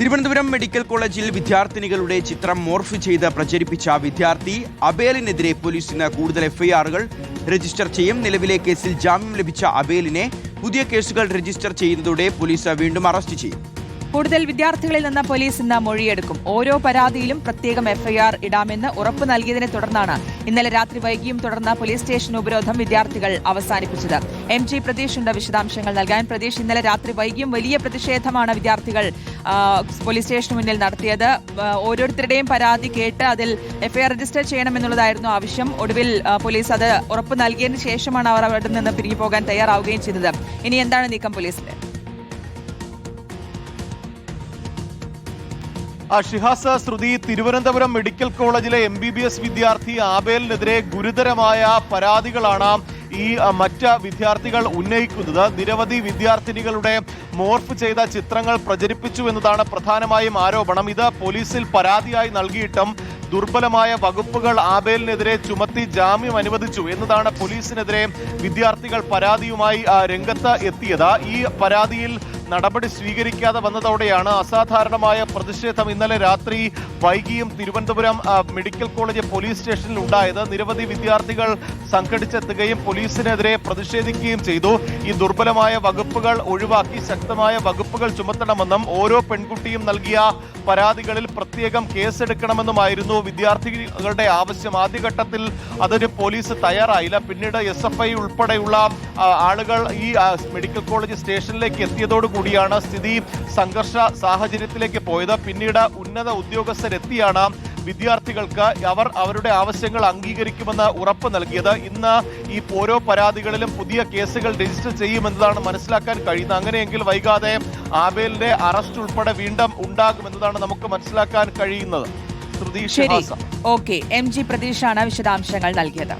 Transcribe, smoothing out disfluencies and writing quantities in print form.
Thiruvananthapuram medical കോളേജിൽ വിദ്യാർത്ഥിനികളുടെ ചിത്രം morph ചെയ്ത് പ്രചരിപ്പിച്ച വിദ്യാർത്ഥി അബേലിനെതിരെ പോലീസ് ഇന്ന് കൂടുതൽ എഫ്ഐആറുകൾ രജിസ്റ്റർ ചെയ്യും. നിലവിലെ കേസിൽ ജാമ്യം ലഭിച്ച അബേലിനെ പുതിയ കേസുകൾ രജിസ്റ്റർ ചെയ്യുന്നതോടെ പോലീസ് വീണ്ടും അറസ്റ്റ് ചെയ്യും. കൂടുതൽ വിദ്യാർത്ഥികളിൽ നിന്ന് പോലീസ് ഇന്ന് മൊഴിയെടുക്കും. ഓരോ പരാതിയിലും പ്രത്യേകം എഫ്ഐആർ ഇടാമെന്ന് ഉറപ്പ് നൽകിയതിനെ തുടർന്നാണ് ഇന്നലെ രാത്രി വൈകിയും തുടർന്ന് പോലീസ് സ്റ്റേഷൻ ഉപരോധം വിദ്യാർത്ഥികൾ അവസാനിപ്പിച്ചത്. MG പ്രതീഷ് ഉണ്ട് വിശദാംശങ്ങൾ നൽകാൻ. പ്രതീഷ്, ഇന്നലെ രാത്രി വൈകിയും വലിയ പ്രതിഷേധമാണ് വിദ്യാർത്ഥികൾ പോലീസ് സ്റ്റേഷന് മുന്നിൽ നടത്തിയത്. ഓരോരുത്തരുടെയും പരാതി കേട്ട് അതിൽ എഫ്ഐആർ രജിസ്റ്റർ ചെയ്യണമെന്നുള്ളതായിരുന്നു ആവശ്യം. ഒടുവിൽ പോലീസ് അത് ഉറപ്പ് നൽകിയതിനു ശേഷമാണ് അവർ അവിടെ നിന്ന് പിരിഞ്ഞു പോകാൻ തയ്യാറാവുകയും ചെയ്തത്. ഇനി എന്താണ് നീക്കം പോലീസിന്റെ? ഷിഹാസ്, ശ്രുതി, തിരുവനന്തപുരം മെഡിക്കൽ കോളേജിലെ MBBS വിദ്യാർത്ഥി ആബേലിനെതിരെ ഗുരുതരമായ പരാതികളാണ് ഈ മറ്റ് വിദ്യാർത്ഥികൾ ഉന്നയിക്കുന്നത്. നിരവധി വിദ്യാർത്ഥിനികളുടെ മോർഫ് ചെയ്ത ചിത്രങ്ങൾ പ്രചരിപ്പിച്ചു എന്നതാണ് പ്രധാനമായും ആരോപണം. ഇത് പോലീസിൽ പരാതിയായി നൽകിയിട്ടും ദുർബലമായ വകുപ്പുകൾ ആബേലിനെതിരെ ചുമത്തി ജാമ്യം അനുവദിച്ചു എന്നതാണ് പോലീസിനെതിരെ വിദ്യാർത്ഥികൾ പരാതിയുമായി രംഗത്ത് എത്തിയത്. ഈ പരാതിയിൽ നടപടി സ്വീകരിക്കാതെ വന്നതോടെയാണ് അസാധാരണമായ പ്രതിഷേധം ഇന്നലെ രാത്രി വൈകിയും തിരുവനന്തപുരം മെഡിക്കൽ കോളേജ് പോലീസ് സ്റ്റേഷനിൽ ഉണ്ടായത്. നിരവധി വിദ്യാർത്ഥികൾ സംഘടിച്ചെത്തുകയും പോലീസിനെതിരെ പ്രതിഷേധിക്കുകയും ചെയ്തു. ഈ ദുർബലമായ വകുപ്പുകൾ ഒഴിവാക്കി ശക്തമായ വകുപ്പുകൾ ചുമത്തണമെന്നും ഓരോ പെൺകുട്ടിയും നൽകിയ പരാതികളിൽ പ്രത്യേകം കേസെടുക്കണമെന്നുമായിരുന്നു വിദ്യാർത്ഥികളുടെ ആവശ്യം. ആദ്യഘട്ടത്തിൽ അതിന് പോലീസ് തയ്യാറായില്ല. പിന്നീട് SFI ഉൾപ്പെടെയുള്ള ആളുകൾ ഈ മെഡിക്കൽ കോളേജ് സ്റ്റേഷനിലേക്ക് എത്തിയതോടുകൂടിയാണ് സ്ഥിതി സംഘർഷ സാഹചര്യത്തിലേക്ക് പോയത്. പിന്നീട് ഉന്നത ഉദ്യോഗസ്ഥരെത്തിയാണ് വിദ്യാർത്ഥികൾക്ക് അവരുടെ ആവശ്യങ്ങൾ അംഗീകരിക്കുമെന്ന് ഉറപ്പ് നൽകിയത്. ഇന്ന് ഈ ഓരോ പരാതികളിലും പുതിയ കേസുകൾ രജിസ്റ്റർ ചെയ്യുമെന്നതാണ് മനസ്സിലാക്കാൻ കഴിയുന്നത്. അങ്ങനെയെങ്കിൽ വൈകാതെ ആബേലിന്റെ അറസ്റ്റ് ഉൾപ്പെടെ വീണ്ടും ഉണ്ടാകുമെന്നതാണ് നമുക്ക് മനസ്സിലാക്കാൻ കഴിയുന്നത്. MG പ്രതീഷാണ് വിശദാംശങ്ങൾ നൽകിയത്.